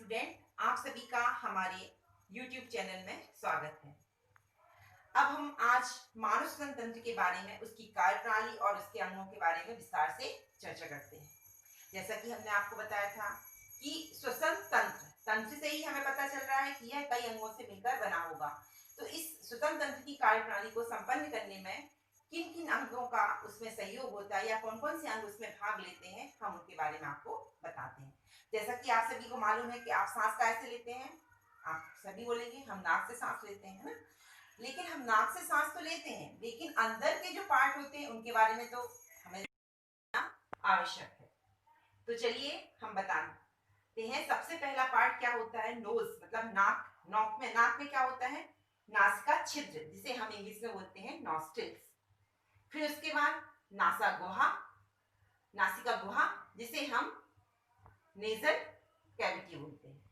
Student, आप सभी का हमारे YouTube चैनल में स्वागत है। अब हम आज मानव श्वसन तंत्र के बारे में, उसकी कार्यप्रणाली और उसके अंगों के बारे में विस्तार से चर्चा करते हैं। जैसा कि हमने आपको बताया था कि श्वसन तंत्र से ही हमें पता चल रहा है कि यह कई अंगों से मिलकर बना होगा। तो इस श्वसन तंत्र की कार्यप्रणाली को संपन्न करने में किन किन अंगों का उसमें सहयोग होता है या कौन कौन से अंग उसमें भाग लेते हैं, हम उनके बारे में आपको बताते हैं। जैसा कि आप सभी को मालूम है कि आप सांस कैसे लेते हैं, आप सभी बोलेंगे हम नाक से सांस लेते हैं, है ना। लेकिन हम नाक से सांस तो लेते हैं, लेकिन अंदर के जो पार्ट होते हैं उनके बारे में तो हमें जानना आवश्यक है। तो चलिए हम बताते हैं। सबसे पहला पार्ट क्या होता है? नोज, मतलब नाक। नाक में क्या होता है? नासिका छिद्र, जिसे हम इंग्लिश में बोलते हैं नॉस्ट्रिल्स। फिर उसके बाद नासिका गुहा, जिसे हम नेजल कैविटी बोलते हैं।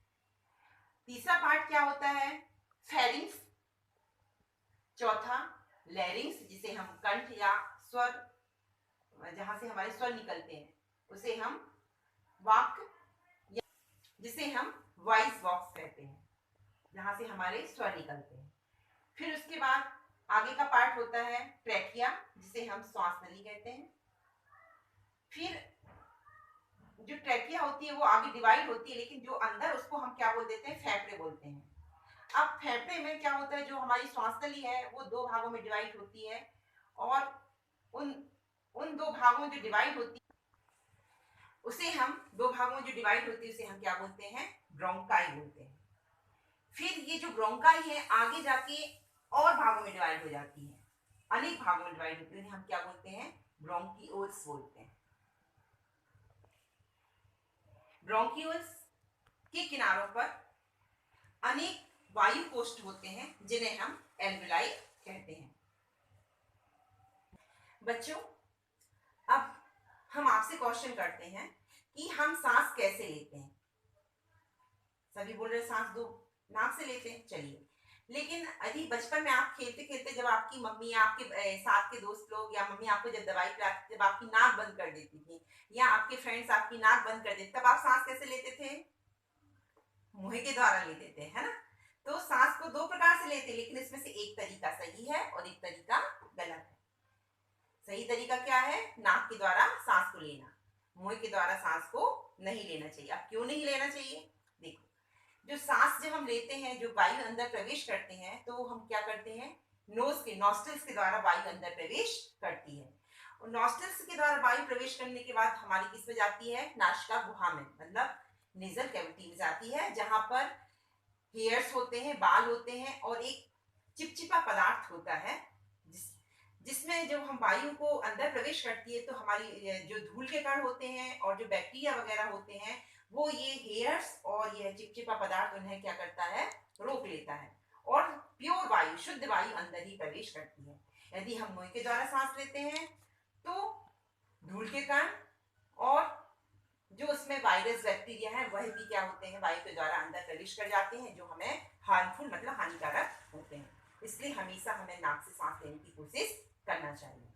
तीसरा पार्ट क्या होता है? फेरिंक्स। चौथा लैरिंक्स, जिसे हम कंठ या स्वर, जहां से हमारे स्वर निकलते हैं उसे हम वाक, जिसे हम वॉइस बॉक्स कहते हैं, जहां से हमारे स्वर निकलते हैं। फिर उसके बाद आगे का पार्ट होता है ट्रैकिया, जिसे हम श्वास नली कहते हैं। फिर जो ट्रैकिया होती है वो आगे डिवाइड होती है, लेकिन जो अंदर उसको हम क्या बोल देते हैं? फेफड़े बोलते हैं। अब फेफड़े में क्या होता है? जो हमारी श्वास नली है वो दो भागों में डिवाइड होती है, और उन दो भागों में जो डिवाइड होती है उसे हम क्या बोलते हैं? ब्रोंकाई बोलते हैं। फिर ये जो ब्रोंकाई है आगे जाके और भागों में डिवाइड हो जाती है, अनेक भागों में डिवाइड होती है, हम क्या बोलते हैं? ब्रोंकियोल्स बोलते हैं। ब्रोंकियोल्स के किनारों पर अनेक वायु कोष्ठ होते हैं, जिन्हें हम एल्विलाई कहते हैं। बच्चों, अब हम आपसे क्वेश्चन करते हैं कि हम सांस कैसे लेते हैं। सभी बोल रहे सांस दो नाक से लेते हैं। चलिए, लेकिन यदि बचपन में आप खेलते खेलते जब आपकी मम्मी या आपके साथ के दोस्त लोग या मम्मी आपको जब दवाई पिलाती, जब आपकी नाक बंद कर देती थी या आपके फ्रेंड्स आपकी नाक बंद कर देते, तब आप सांस कैसे लेते थे? मुंह के द्वारा लेते थे, है ना। तो सांस को दो प्रकार से लेते, लेकिन इसमें से एक तरीका सही है और एक तरीका गलत है। सही तरीका क्या है? नाक के द्वारा सांस को लेना, मुंह के द्वारा सांस को नहीं लेना चाहिए। अब क्यों नहीं लेना चाहिए? देखो, जो सांस जब हम लेते हैं, जो वायु अंदर प्रवेश करते हैं, तो हम क्या करते हैं? नॉस्ट्रिल्स के द्वारा वायु अंदर प्रवेश करती है, और नॉस्ट्रिल्स के द्वारा वायु प्रवेश करने के बाद हमारी किस में जाती है? नासिका गुहा में, मतलब नेजल कैविटी में जाती है, जहां पर हेयर्स होते हैं, बाल होते हैं, और एक चिपचिपा पदार्थ होता है, जिसमें जब हम वायु को अंदर प्रवेश करती है तो हमारी जो धूल के कण होते हैं और जो बैक्टीरिया वगैरह होते हैं, वो ये हेयर्स और यह चिपचिपा पदार्थ उन्हें क्या करता है? रोक लेता है, और प्योर वायु, शुद्ध वायु अंदर ही प्रवेश करती है। यदि हम मुंह के द्वारा सांस लेते हैं तो धूल के कण और जो उसमें वायरस बैक्टीरिया है वह भी क्या होते हैं? वायु के द्वारा अंदर प्रवेश कर जाते हैं, जो हमें हार्मफुल, मतलब हानिकारक होते हैं। इसलिए हमेशा हमें नाक से सांस लेने की कोशिश करना चाहिए।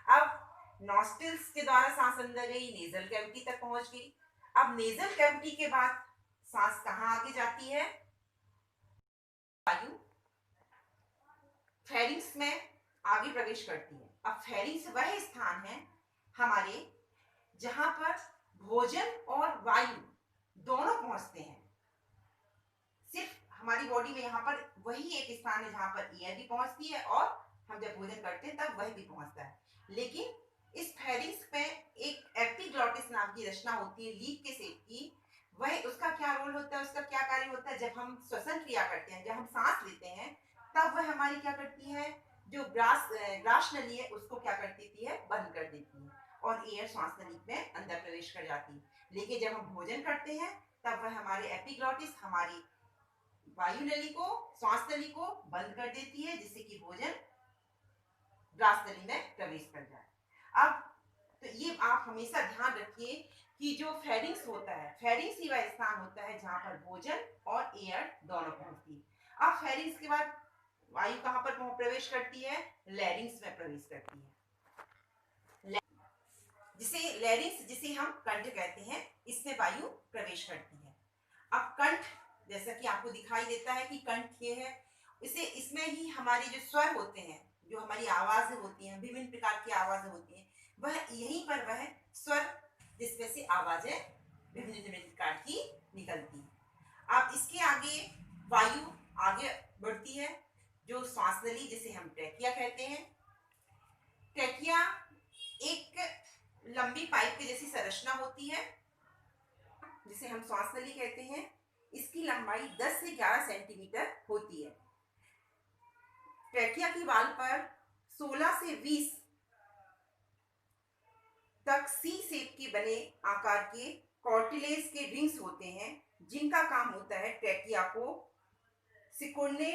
अब नॉस्ट्रिल्स के द्वारा सांस अंदर गई, नेजल कैविटी तक पहुंच गई। अब नेजल कैविटी के बाद सांस कहां आगे जाती है? वायु फेरिंक्स में आगे प्रवेश करती है। अब फेरिंक्स वह स्थान है हमारे जहां पर भोजन और वायु दोनों पहुंचते हैं। सिर्फ हमारी बॉडी में यहाँ पर वही एक स्थान है जहां पर एयर भी पहुंचती है, और हम जब भोजन करते हैं तब वह भी पहुंचता है। लेकिन इस फेरिंक्स में एक एपिग्लॉटिस नाम की रचना होती है, लीफ के शेप की। वह, उसका क्या रोल होता है, उसका क्या कार्य होता है? जब हम श्वसन क्रिया करते हैं, जब हम सांस लेते हैं, तब वह हमारी क्या करती है? जो ग्रास नली है उसको क्या कर देती है? बंद कर देती है, और एयर श्वास नली में अंदर प्रवेश कर जाती है। लेकिन जब हम भोजन करते हैं तब वह हमारे एपिग्लॉटिस, हमारी वायु नली को, श्वास नली को बंद कर देती है, जिससे कि भोजन ग्रास नली में प्रवेश कर जाए। अब तो ये आप हमेशा ध्यान रखिए कि जो फेरिंक्स होता है, फेरिंक्स ही वह स्थान होता है जहां पर भोजन और एयर दोनों पहुंचती है। अब फेरिंक्स के बाद वायु कहां पर प्रवेश करती है? लैरिंग्स में प्रवेश करती है, जिसे लैरिंग्स, जिसे हम कंठ कहते हैं, इसमें वायु प्रवेश करती है। अब कंठ, जैसा कि आपको दिखाई देता है कि कंठ ये है, इसे इसमें ही हमारे जो स्वर होते हैं, जो हमारी आवाजें होती हैं, विभिन्न प्रकार की आवाजें होती हैं, वह यहीं पर वह स्वर जिसमें से आवाजें विभिन्न विभिन्न प्रकार की निकलती हैं। अब इसके आगे वायु आगे बढ़ती है, जो श्वास नली जिसे हम ट्रैकिया कहते हैं। ट्रैकिया एक लंबी पाइप की जैसी संरचना होती है जिसे हम श्वास नली कहते हैं। इसकी लंबाई 10 से 11 सेंटीमीटर होती है। ट्रैकिया की वाल पर 16 से 20 तक सी शेप के बने आकार के कार्टिलेज के रिंग्स होते हैं, जिनका काम होता है ट्रैकिया को सिकुड़ने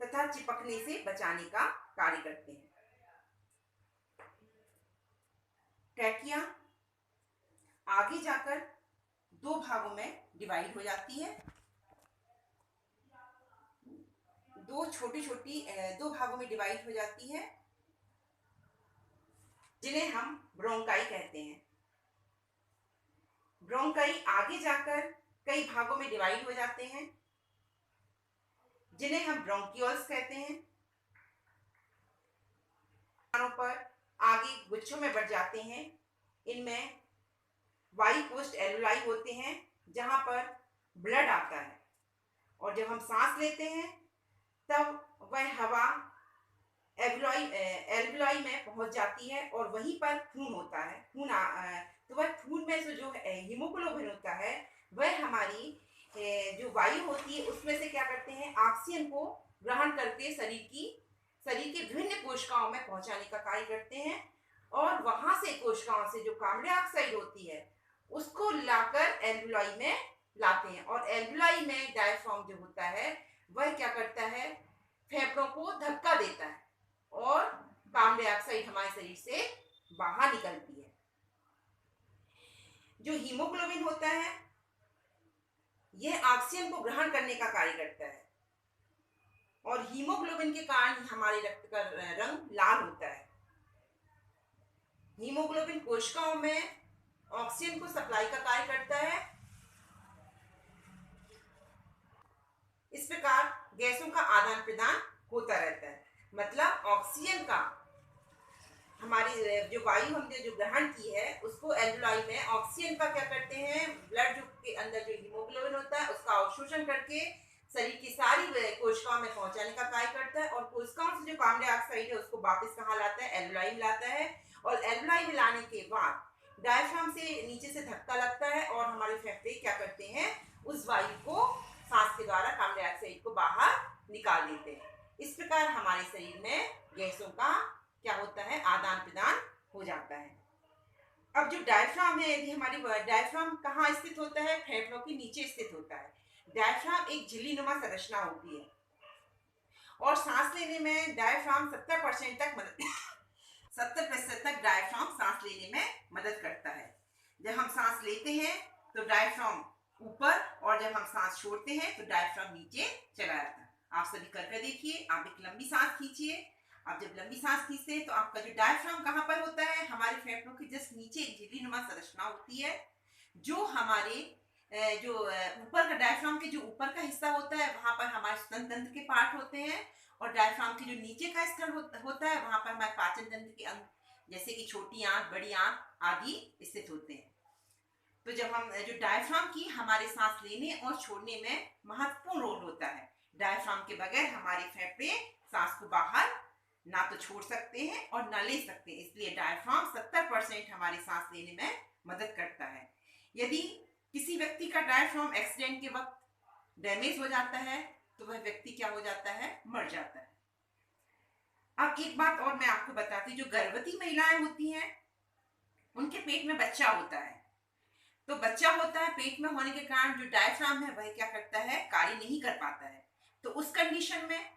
तथा चिपकने से बचाने का कार्य करते हैं। ट्रैकिया आगे जाकर दो भागों में डिवाइड हो जाती है। दो भागों में डिवाइड हो जाती है, जिन्हें हम ब्रोंकाई कहते हैं। ब्रोंकाई आगे जाकर कई भागों में डिवाइड हो जाते हैं, जिन्हें हम ब्रोंकियोल्स कहते हैं। पर आगे गुच्छों में बढ़ जाते हैं। इनमें वायु पोस्ट एलुलाई होते हैं, जहां पर ब्लड आता है, और जब हम सांस लेते हैं तब वह हवा एल्वियोलाई में पहुंच जाती है और वहीं पर खून होता है। तो वह खून में से जो हीमोग्लोबिन होता है, वह हमारी जो वायु होती है उसमें से क्या करते हैं, ऑक्सीजन को ग्रहण करके शरीर के विभिन्न कोशिकाओं में पहुंचाने का कार्य करते हैं, और वहां से कोशिकाओं से जो कार्बन डाइऑक्साइड होती है उसको लाकर एल्वियोलाई में लाते हैं। और एल्वियोलाई में डायफ्राम जो होता है वह क्या करता है, फेफड़ों को धक्का देता है और कार्बन डाइऑक्साइड हमारे शरीर से बाहर निकलती है। जो हीमोग्लोबिन होता है यह ऑक्सीजन को ग्रहण करने का कार्य करता है, और हीमोग्लोबिन के कारण हमारे रक्त का रंग लाल होता है। हीमोग्लोबिन कोशिकाओं में ऑक्सीजन को सप्लाई का कार्य करता है। इस प्रकार गैसों का आदान प्रदान होता रहता है। मतलब ऑक्सीजन का हमारी जो वायु हमने जो ग्रहण की है उसको एल्वियोलाई में ऑक्सीजन का क्या करते हैं, ब्लड के अंदर जो हीमोग्लोबिन होता है उसका अवशोषण करके शरीर की सारी कोशिकाओं में पहुंचाने का कार्य करता है, और कोशिकाओं से जो कार्बन डाइऑक्साइड है उसको वापस कहाँ लाता है, एल्वियोलाई में लाता है। और एल्वियोलाई में लाने के बाद डायफ्राम से नीचे से धक्का लगता है और हमारे फेफड़े क्या करते हैं, उस वायु को सांस के द्वारा कार्बन डाइऑक्साइड को बाहर निकाल देते हैं। इस प्रकार हमारे शरीर में गैसों का क्या होता है, आदान प्रदान हो जाता है। अब जो डायफ्राम है, यदि हमारी डायफ्राम कहाँ स्थित होता है, फेफड़ों के नीचे स्थित होता है। डायफ्राम एक झिल्ली-नुमा संरचना होती है, और सांस लेने में डायफ्राम 70% तक डायफ्राम सांस लेने में मदद करता है। जब हम सांस लेते हैं तो डायफ्राम ऊपर, और जब हम सांस छोड़ते हैं तो डायफ्राम नीचे चला जाता है। आप सभी करके देखिए। आप एक लंबी सांस खींचिए। आप जब लंबी सांस खींचते हैं तो आपका जो डायफ्राम कहाँ पर होता है, हमारे फेफड़ों के जस्ट नीचे एक झिल्ली-नुमा संरचना होती है, जो हमारे जो ऊपर का डायफ्राम के जो ऊपर का हिस्सा होता है वहां पर हमारे स्तन तंत्र के पार्ट होते हैं, और डायफ्राम के जो नीचे का स्थल होता है वहां पर हमारे पाचन तंत्र के अंग, जैसे कि छोटी आंत, बड़ी आंत आदि स्थित होते हैं। तो जब हम जो डायफ्राम की हमारे सांस लेने और छोड़ने में महत्वपूर्ण रोल होता है। डायफ्राम के बगैर हमारे फेफड़े सांस को बाहर ना तो छोड़ सकते हैं और ना ले सकते हैं, इसलिए डायफ्राम 70% हमारी सांस लेने में मदद करता है। यदि किसी व्यक्ति का डायफ्राम एक्सीडेंट के वक्त डैमेज हो जाता है तो वह व्यक्ति क्या हो जाता है, मर जाता है। अब एक बात और मैं आपको बताती हूँ, जो गर्भवती महिलाएं होती हैं उनके पेट में बच्चा होता है। तो बच्चा होता है, पेट में होने के कारण जो डायफ्राम है वह क्या करता है, कार्य नहीं कर पाता है। तो उस कंडीशन में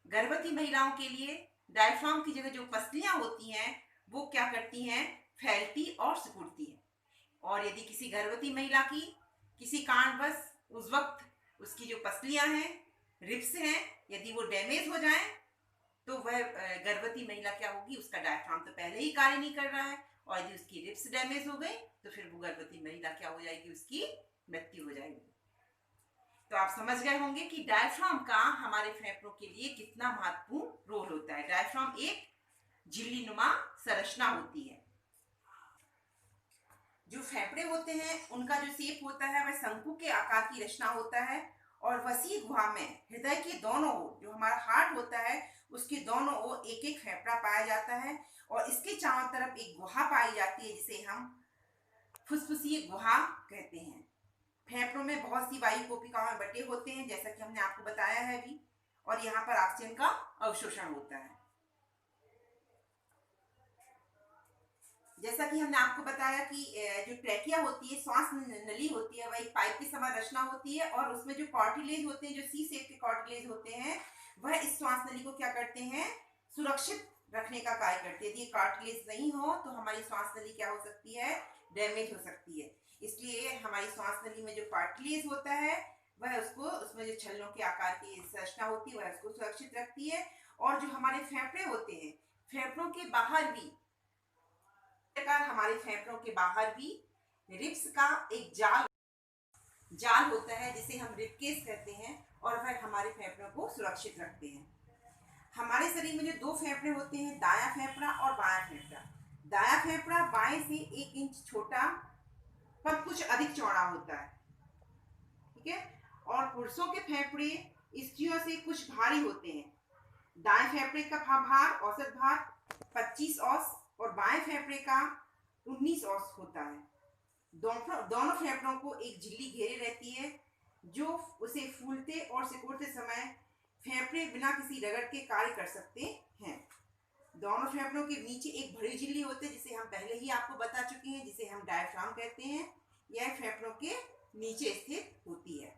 गर्भवती महिलाओं के लिए डायफ्राम की जगह जो पसलियां होती हैं वो क्या करती हैं, फैलती और सिकुड़ती हैं। और यदि किसी गर्भवती महिला की किसी कारणवश उस वक्त उसकी जो पसलियां हैं, रिब्स हैं, यदि वो डैमेज हो जाएं तो वह गर्भवती महिला क्या होगी, उसका डायफ्राम तो पहले ही कार्य नहीं कर रहा है, और यदि उसकी रिब्स डैमेज हो गई तो फिर वो गर्भवती महिला क्या हो जाएगी, उसकी मृत्यु हो जाएगी। तो आप समझ गए होंगे कि डायफ्राम का हमारे फेफड़ों के लिए कितना महत्वपूर्ण रोल होता है। डायफ्राम एक झिल्ली नुमा संरचना होती है। जो फेफड़े होते हैं उनका जो शेप होता है वह शंकु के आकार की रचना होता है और वसी गुहा में हृदय के दोनों ओर, जो हमारा हार्ट होता है उसके दोनों ओर एक एक फेफड़ा पाया जाता है और इसके चारों तरफ एक गुहा पाई जाती है जिसे हम फुसफुसीय गुहा कहते हैं। फेफड़ों में बहुत सी वायु कोशिकाएं बटे होते हैं जैसा कि हमने आपको बताया है अभी, और यहाँ पर ऑक्सीजन का अवशोषण होता है। जैसा कि हमने आपको बताया कि जो ट्रैकिया होती है, श्वास नली होती है, वह एक पाइप की समान रचना होती है और उसमें जो कार्टिलेज होते हैं, जो सी शेप के कार्टिलेज होते हैं, वह इस श्वास नली को क्या करते हैं, सुरक्षित रखने का कार्य करते हैं। यदि कार्टिलेज नहीं हो तो हमारी श्वास नली क्या हो सकती है, डैमेज हो सकती है। इसलिए हमारी श्वास नली में जो कार्टिलेज होता है वह उसको, उसमें जो छल्लों के आकार की संरचना होती है वह उसको सुरक्षित रखती है। और जो हमारे फेफड़े होते हैं, फेफड़ों के बाहर भी, हमारे फेफड़ों के बाहर भी रिब्स का एक जाल होता है जिसे हम रिबकेज कहते हैं और वह हमारे फेफड़ों को सुरक्षित रखते हैं। हमारे शरीर में जो दो फेफड़े होते हैं, दायां फेफड़ा और बायां फेफड़ा। दायां फेफड़ा बाएं से 1 इंच छोटा पर कुछ अधिक चौड़ा होता है, ठीक है। और पुरुषों के फेफड़े स्त्रियों से कुछ भारी होते हैं। दाएं फेफड़े का भार, औसत भार 25 औंस और बाएं फेफड़े का 19 औंस होता है। दोनों फेफड़ों को एक झिल्ली घेरे रहती है जो उसे फूलते और सिकुड़ते समय फेफड़े बिना किसी रगड़ के कार्य कर सकते हैं। दोनों फेफड़ों के नीचे एक बड़ी झिल्ली होती है जिसे हम पहले ही आपको बता चुके हैं, जिसे हम डायफ्राम कहते हैं। यह फेफड़ों के नीचे स्थित होती है।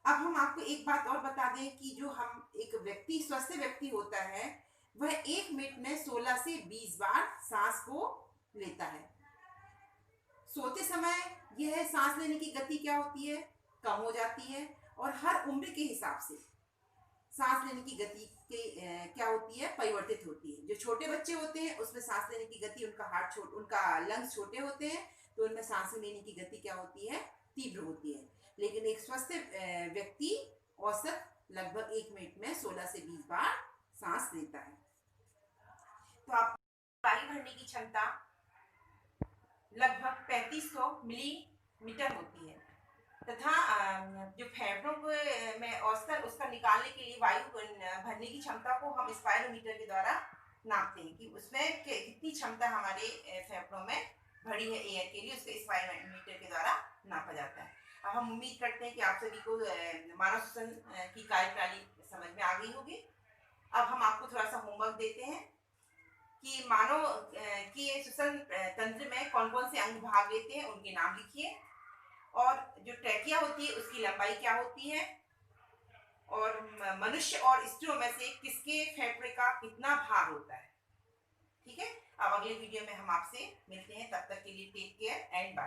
अब हम आपको एक बात और बता दें कि जो हम एक व्यक्ति, स्वस्थ व्यक्ति होता है, वह 1 मिनट में 16 से 20 बार सांस को लेता है। सोते समय यह सांस लेने की गति क्या होती है, कम हो जाती है और हर उम्र के हिसाब से सांस लेने की गति के क्या होती है, परिवर्तित होती है। जो छोटे बच्चे होते हैं उसमें सांस लेने की गति, उनका लंग्स छोटे होते हैं तो उनमें सांस लेने की गति क्या होती है, तीव्र होती है। लेकिन एक स्वस्थ व्यक्ति औसत लगभग 1 मिनट में 16 से 20 बार सांस लेता है। तो आप वायु भरने की क्षमता लगभग 3500 मिलीमीटर होती है तथा जो फेफड़ों में औसत उसका निकालने के लिए वायु भरने की क्षमता को हम स्पायरोमीटर के द्वारा नापते हैं कि उसमें कितनी क्षमता हमारे फेफड़ों में भरी है एयर के लिए, उसके स्पायरोमीटर के द्वारा नापा जाता है। अब हम उम्मीद करते हैं कि आप सभी को मानव श्वसन की कार्यप्रणाली समझ में आ गई होगी। अब हम आपको थोड़ा सा होमवर्क देते हैं कि मानव की श्वसन तंत्र में कौन कौन से अंग भाग लेते हैं, उनके नाम लिखिए। और जो ट्रैकिया होती है उसकी लंबाई क्या होती है, और मनुष्य और स्त्रियों में से किसके फेफड़े का कितना भार होता है, ठीक है। अब अगले वीडियो में हम आपसे मिलते हैं, तब तक के लिए टेक केयर एंड बाय।